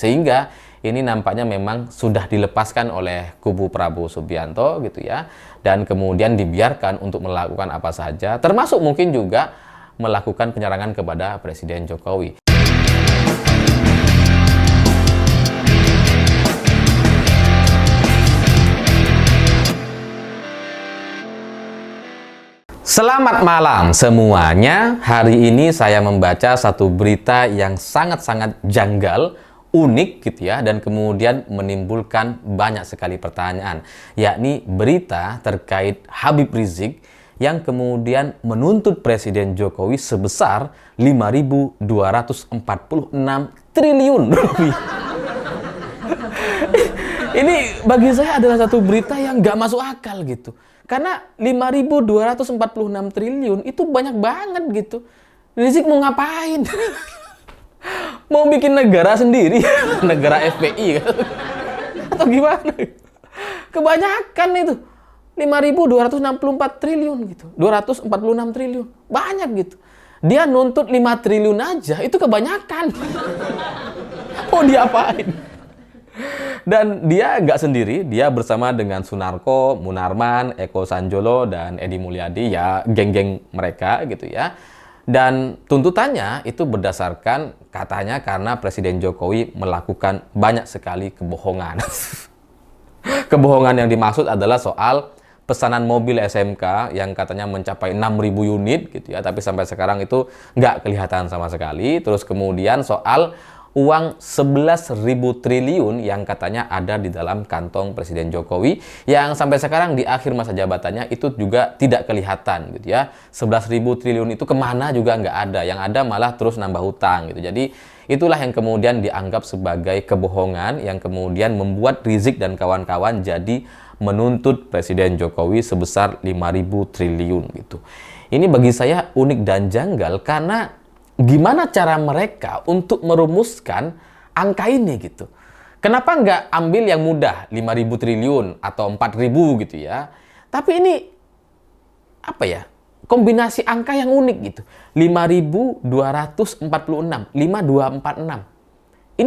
Sehingga ini nampaknya memang sudah dilepaskan oleh kubu Prabowo Subianto gitu ya, dan kemudian dibiarkan untuk melakukan apa saja, termasuk mungkin juga melakukan penyerangan kepada Presiden Jokowi. Selamat malam semuanya. Hari ini saya membaca satu berita yang sangat-sangat janggal, unik gitu ya, dan kemudian menimbulkan banyak sekali pertanyaan, yakni berita terkait Habib Rizik yang kemudian menuntut Presiden Jokowi sebesar 5.246 triliun rupiah. Ini bagi saya adalah satu berita yang nggak masuk akal gitu. Karena 5.246 triliun itu banyak banget gitu. Rizik mau ngapain? Mau bikin negara sendiri? Negara FPI kan? Atau gimana? Kebanyakan itu. 5.264 triliun gitu. 246 triliun. Banyak gitu. Dia nuntut 5 triliun aja, itu kebanyakan. Mau diapain? Dan dia nggak sendiri, dia bersama dengan Sunarko, Munarman, Eko Sanjolo, dan Edi Mulyadi, ya geng-geng mereka gitu ya. Dan tuntutannya itu berdasarkan katanya karena Presiden Jokowi melakukan banyak sekali kebohongan. Kebohongan yang dimaksud adalah soal pesanan mobil SMK yang katanya mencapai 6.000 unit gitu ya, tapi sampai sekarang itu nggak kelihatan sama sekali. Terus kemudian soal uang 11.000 triliun yang katanya ada di dalam kantong Presiden Jokowi yang sampai sekarang di akhir masa jabatannya itu juga tidak kelihatan gitu ya. 11.000 triliun itu kemana juga nggak ada, yang ada malah terus nambah hutang gitu. Jadi itulah yang kemudian dianggap sebagai kebohongan yang kemudian membuat Rizik dan kawan-kawan jadi menuntut Presiden Jokowi sebesar 5.000 triliun gitu. Ini bagi saya unik dan janggal karena gimana cara mereka untuk merumuskan angka ini gitu. Kenapa nggak ambil yang mudah, 5.000 triliun atau 4.000 gitu ya. Tapi ini, apa ya, kombinasi angka yang unik gitu. 5.246, 5246.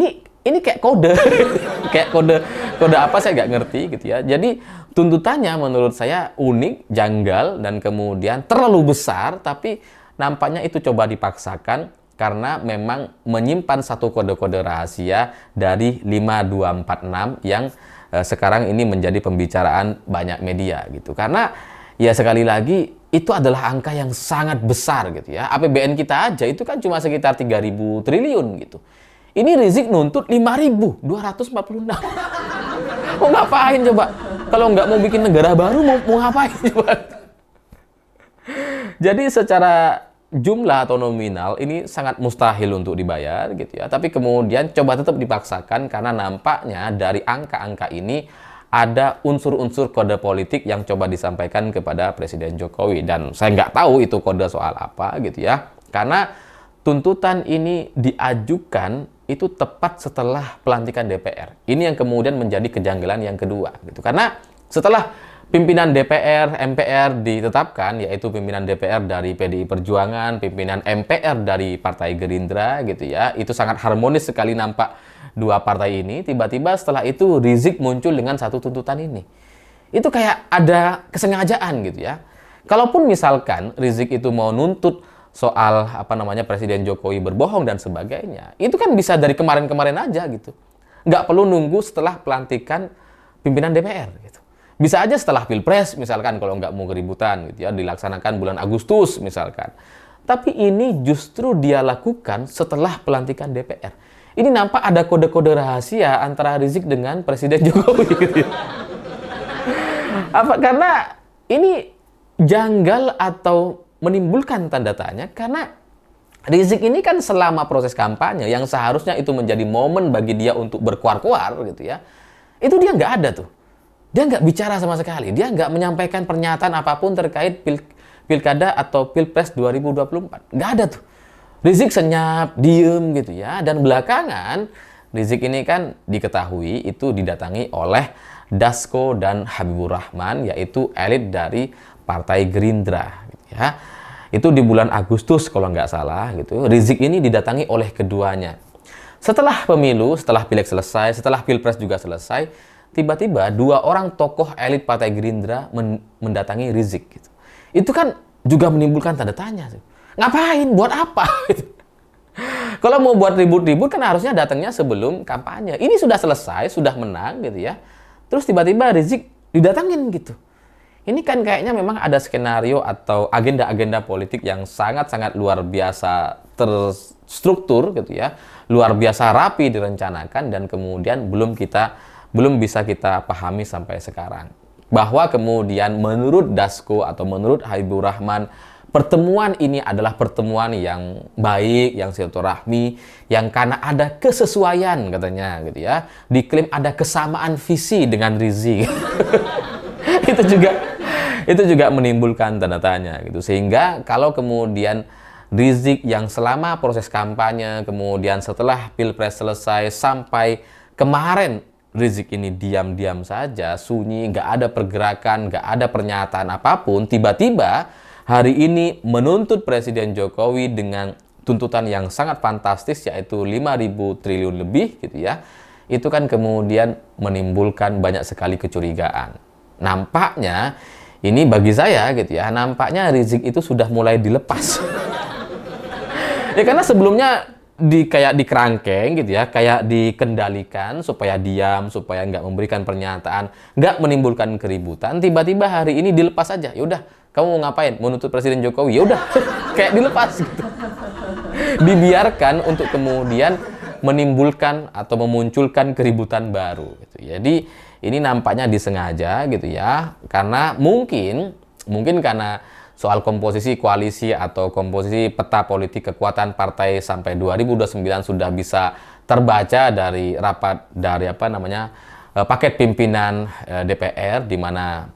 Ini kayak kode, kayak kode apa saya nggak ngerti gitu ya. Jadi tuntutannya menurut saya unik, janggal, dan kemudian terlalu besar, tapi nampaknya itu coba dipaksakan karena memang menyimpan satu kode-kode rahasia dari 5246 yang sekarang ini menjadi pembicaraan banyak media gitu. Karena ya sekali lagi itu adalah angka yang sangat besar gitu ya. APBN kita aja itu kan cuma sekitar 3.000 triliun gitu. Ini Rizik nuntut 5.246. Mau ngapain coba? Kalau nggak mau bikin negara baru mau ngapain coba? Jadi secara jumlah atau nominal ini sangat mustahil untuk dibayar gitu ya. Tapi kemudian coba tetap dipaksakan karena nampaknya dari angka-angka ini ada unsur-unsur kode politik yang coba disampaikan kepada Presiden Jokowi. Dan saya nggak tahu itu kode soal apa gitu ya. Karena tuntutan ini diajukan itu tepat setelah pelantikan DPR. Ini yang kemudian menjadi kejanggalan yang kedua gitu. Karena setelah pimpinan DPR, MPR ditetapkan, yaitu pimpinan DPR dari PDI Perjuangan, pimpinan MPR dari Partai Gerindra gitu ya. Itu sangat harmonis sekali nampak dua partai ini. Tiba-tiba setelah itu Rizik muncul dengan satu tuntutan ini. Itu kayak ada kesengajaan gitu ya. Kalaupun misalkan Rizik itu mau nuntut soal Presiden Jokowi berbohong dan sebagainya, itu kan bisa dari kemarin-kemarin aja gitu. Nggak perlu nunggu setelah pelantikan pimpinan DPR gitu. Bisa aja setelah Pilpres misalkan kalau nggak mau keributan gitu ya, dilaksanakan bulan Agustus misalkan. Tapi ini justru dia lakukan setelah pelantikan DPR. Ini nampak ada kode-kode rahasia antara Rizik dengan Presiden Jokowi gitu ya. Karena ini janggal atau menimbulkan tanda tanya karena Rizik ini kan selama proses kampanye yang seharusnya itu menjadi momen bagi dia untuk berkuar-kuar gitu ya. Itu dia nggak ada tuh. Dia nggak bicara sama sekali. Dia nggak menyampaikan pernyataan apapun terkait pilkada atau pilpres 2024. Nggak ada tuh. Rizik senyap, diem gitu ya. Dan belakangan, Rizik ini kan diketahui itu didatangi oleh Dasko dan Habibur Rahman, yaitu elit dari Partai Gerindra. Gitu ya. Itu di bulan Agustus kalau nggak salah. Gitu. Rizik ini didatangi oleh keduanya. Setelah pemilu, setelah pileg selesai, setelah pilpres juga selesai, tiba-tiba 2 orang tokoh elit Partai Gerindra mendatangi Rizik. Gitu. Itu kan juga menimbulkan tanda tanya. Ngapain? Buat apa? Kalau mau buat ribut-ribut kan harusnya datangnya sebelum kampanye. Ini sudah selesai, sudah menang gitu ya. Terus tiba-tiba Rizik didatangin gitu. Ini kan kayaknya memang ada skenario atau agenda-agenda politik yang sangat-sangat luar biasa terstruktur gitu ya. Luar biasa rapi direncanakan dan kemudian belum bisa kita pahami sampai sekarang. Bahwa kemudian menurut Dasko atau menurut Habibur Rahman, pertemuan ini adalah pertemuan yang baik, yang silaturahmi, yang karena ada kesesuaian katanya gitu ya. Diklaim ada kesamaan visi dengan Rizik. itu juga menimbulkan tanda tanya gitu. Sehingga kalau kemudian Rizik yang selama proses kampanye, kemudian setelah pilpres selesai sampai kemarin Rizik ini diam-diam saja, sunyi, nggak ada pergerakan, nggak ada pernyataan apapun, tiba-tiba hari ini menuntut Presiden Jokowi dengan tuntutan yang sangat fantastis, yaitu 5.000 triliun lebih, gitu ya. Itu kan kemudian menimbulkan banyak sekali kecurigaan. Nampaknya, ini bagi saya gitu ya, nampaknya Rizik itu sudah mulai dilepas. Ya karena sebelumnya kayak dikerangkeng gitu ya, kayak dikendalikan supaya diam, supaya nggak memberikan pernyataan, nggak menimbulkan keributan. Tiba-tiba hari ini dilepas aja. Ya udah, kamu mau ngapain? Menuntut Presiden Jokowi? Ya udah, kayak dilepas gitu. Dibiarkan untuk kemudian menimbulkan atau memunculkan keributan baru. Gitu. Jadi ini nampaknya disengaja gitu ya, karena mungkin karena soal komposisi koalisi atau komposisi peta politik kekuatan partai sampai 2029 sudah bisa terbaca dari paket pimpinan DPR, di mana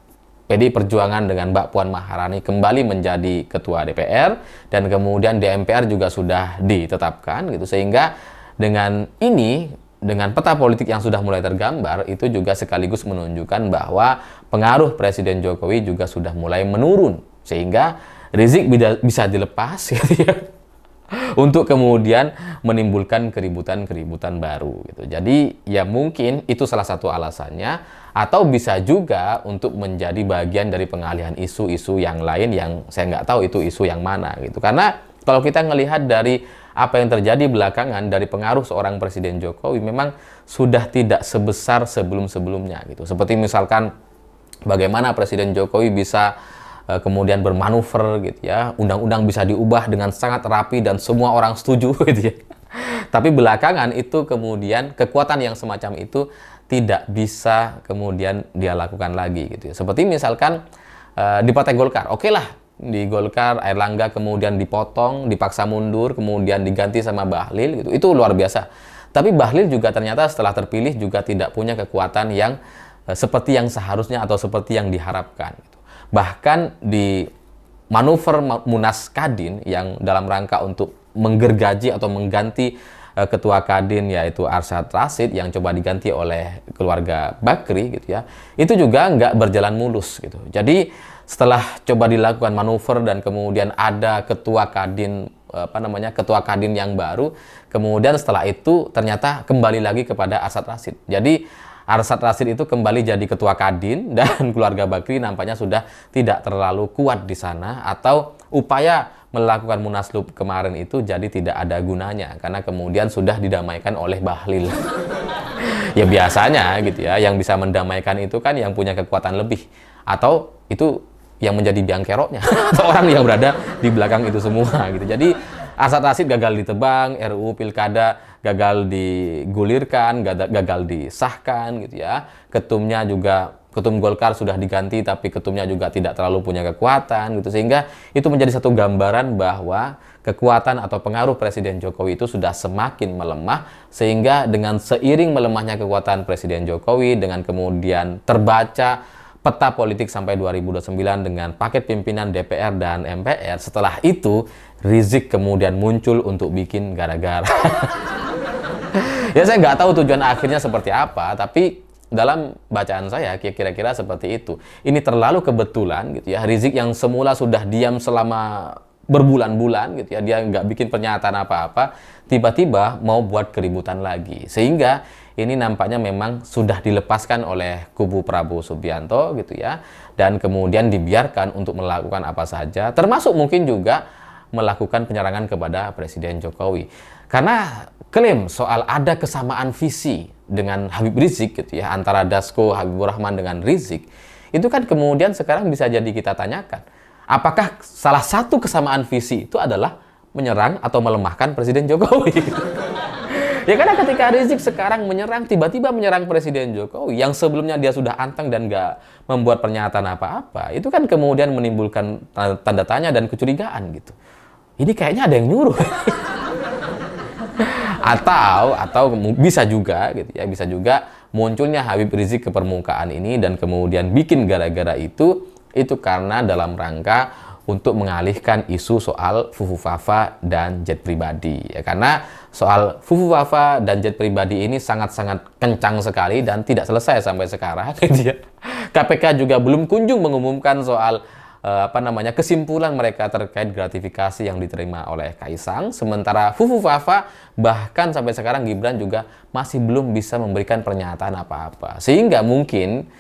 PDI Perjuangan dengan Mbak Puan Maharani kembali menjadi ketua DPR dan kemudian di MPR juga sudah ditetapkan gitu, sehingga dengan peta politik yang sudah mulai tergambar itu juga sekaligus menunjukkan bahwa pengaruh Presiden Jokowi juga sudah mulai menurun. Sehingga Rizik bisa dilepas gitu ya, untuk kemudian menimbulkan keributan baru gitu. Jadi ya mungkin itu salah satu alasannya, atau bisa juga untuk menjadi bagian dari pengalihan isu-isu yang lain yang saya nggak tahu itu isu yang mana gitu. Karena kalau kita melihat dari apa yang terjadi belakangan dari pengaruh seorang Presiden Jokowi memang sudah tidak sebesar sebelum-sebelumnya gitu. Seperti misalkan bagaimana Presiden Jokowi bisa kemudian bermanuver gitu ya, undang-undang bisa diubah dengan sangat rapi dan semua orang setuju gitu ya. Tapi belakangan itu kemudian kekuatan yang semacam itu tidak bisa kemudian dia lakukan lagi gitu ya. Seperti misalkan di Partai Golkar, oke lah, di Golkar Airlangga kemudian dipotong, dipaksa mundur, kemudian diganti sama Bahlil gitu. Itu luar biasa. Tapi Bahlil juga ternyata setelah terpilih juga tidak punya kekuatan yang seperti yang seharusnya atau seperti yang diharapkan gitu. Bahkan di manuver Munas Kadin yang dalam rangka untuk menggergaji atau mengganti ketua Kadin yaitu Arsyad Rashid yang coba diganti oleh keluarga Bakri gitu ya, itu juga nggak berjalan mulus gitu. Jadi setelah coba dilakukan manuver dan kemudian ada ketua Kadin ketua Kadin yang baru, kemudian setelah itu ternyata kembali lagi kepada Arsyad Rashid. Jadi Arsyad Rashid itu kembali jadi ketua Kadin dan keluarga Bakri nampaknya sudah tidak terlalu kuat di sana, atau upaya melakukan munaslup kemarin itu jadi tidak ada gunanya karena kemudian sudah didamaikan oleh Bahlil. Ya biasanya gitu ya, yang bisa mendamaikan itu kan yang punya kekuatan lebih, atau itu yang menjadi biang keroknya atau orang yang berada di belakang itu semua gitu. Jadi Arsyad Rashid gagal ditebang, RUU Pilkada gagal digulirkan, gagal disahkan gitu ya. Ketum Golkar sudah diganti tapi ketumnya juga tidak terlalu punya kekuatan gitu. Sehingga itu menjadi satu gambaran bahwa kekuatan atau pengaruh Presiden Jokowi itu sudah semakin melemah, sehingga dengan seiring melemahnya kekuatan Presiden Jokowi dengan kemudian terbaca peta politik sampai 2029 dengan paket pimpinan DPR dan MPR, setelah itu Rizik kemudian muncul untuk bikin gara-gara. Ya saya nggak tahu tujuan akhirnya seperti apa, tapi dalam bacaan saya kira-kira seperti itu. Ini terlalu kebetulan gitu ya, Rizik yang semula sudah diam selama berbulan-bulan gitu ya, dia nggak bikin pernyataan apa-apa, tiba-tiba mau buat keributan lagi. Sehingga ini nampaknya memang sudah dilepaskan oleh kubu Prabowo Subianto gitu ya, dan kemudian dibiarkan untuk melakukan apa saja, termasuk mungkin juga melakukan penyerangan kepada Presiden Jokowi. Karena klaim soal ada kesamaan visi dengan Habib Rizik gitu ya, antara Dasko Habibur Rahman dengan Rizik, itu kan kemudian sekarang bisa jadi kita tanyakan, apakah salah satu kesamaan visi itu adalah menyerang atau melemahkan Presiden Jokowi? Ya karena ketika Rizik sekarang menyerang, tiba-tiba menyerang Presiden Jokowi yang sebelumnya dia sudah anteng dan nggak membuat pernyataan apa-apa, itu kan kemudian menimbulkan tanda tanya dan kecurigaan gitu. Ini kayaknya ada yang nyuruh. atau bisa juga gitu ya, bisa juga munculnya Habib Rizik ke permukaan ini dan kemudian bikin gara-gara itu karena dalam rangka untuk mengalihkan isu soal Fufu Fafa dan jet pribadi ya, karena soal Fufu Fafa dan jet pribadi ini sangat-sangat kencang sekali dan tidak selesai sampai sekarang gitu ya. KPK juga belum kunjung mengumumkan soal kesimpulan mereka terkait gratifikasi yang diterima oleh Kaisang, sementara Fufu Fafa bahkan sampai sekarang Gibran juga masih belum bisa memberikan pernyataan apa-apa, sehingga mungkin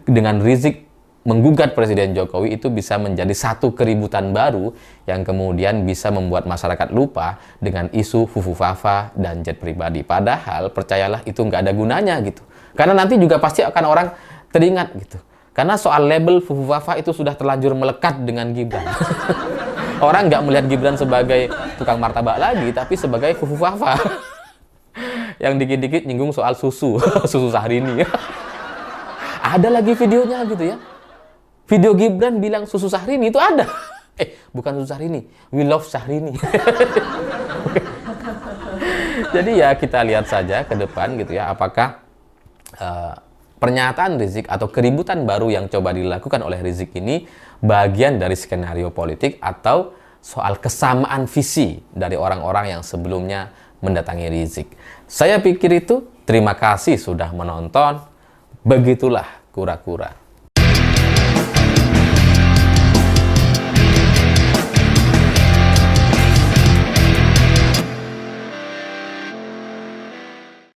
dengan Rizik menggugat Presiden Jokowi itu bisa menjadi satu keributan baru yang kemudian bisa membuat masyarakat lupa dengan isu Fufu Fafa dan jet pribadi. Padahal percayalah itu nggak ada gunanya gitu, karena nanti juga pasti akan orang teringat gitu. Karena soal label Fufu Fafa itu sudah terlanjur melekat dengan Gibran. Orang nggak melihat Gibran sebagai tukang martabak lagi, tapi sebagai Fufu Fafa. Yang dikit-dikit nyinggung soal susu, susu Syahrini. Ada lagi videonya gitu ya. Video Gibran bilang susu Syahrini itu ada. Bukan susu Syahrini, we love Syahrini. Jadi ya kita lihat saja ke depan gitu ya, apakah pernyataan Rizik atau keributan baru yang coba dilakukan oleh Rizik ini bagian dari skenario politik atau soal kesamaan visi dari orang-orang yang sebelumnya mendatangi Rizik. Saya pikir itu. Terima kasih sudah menonton. Begitulah kura-kura.